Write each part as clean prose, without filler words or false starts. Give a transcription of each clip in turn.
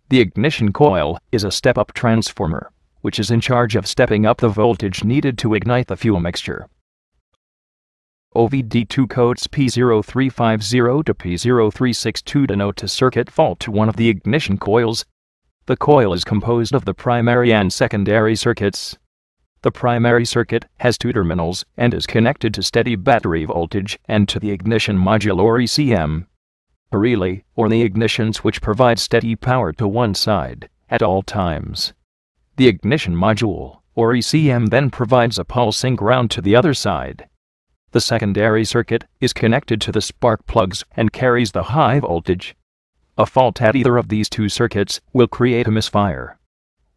The ignition coil is a step-up transformer, which is in charge of stepping up the voltage needed to ignite the fuel mixture. OVD2 codes P0350 to P0362 denote a circuit fault to one of the ignition coils. The coil is composed of the primary and secondary circuits. The primary circuit has two terminals and is connected to steady battery voltage and to the ignition module or ECM. A relay, or the ignition switch, provides steady power to one side at all times. The ignition module, or ECM, then provides a pulsing ground to the other side. The secondary circuit is connected to the spark plugs and carries the high voltage. A fault at either of these two circuits will create a misfire.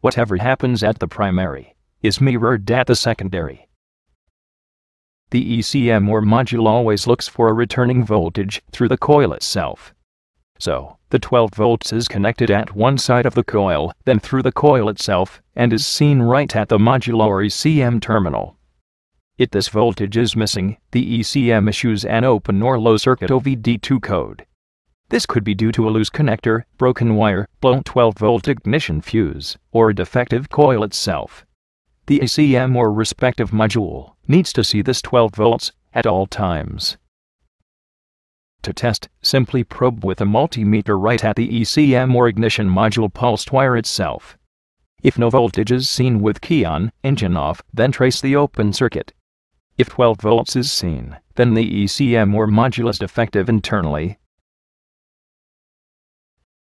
Whatever happens at the primary is mirrored at the secondary. The ECM or module always looks for a returning voltage through the coil itself. So, the 12 volts is connected at one side of the coil, then through the coil itself, and is seen right at the module or ECM terminal. If this voltage is missing, the ECM issues an open or low circuit OVD2 code. This could be due to a loose connector, broken wire, blown 12-volt ignition fuse, or a defective coil itself. The ECM or respective module needs to see this 12 volts at all times. To test, simply probe with a multimeter right at the ECM or ignition module pulsed wire itself. If no voltage is seen with key on, engine off, then trace the open circuit. If 12 volts is seen, then the ECM or module is defective internally.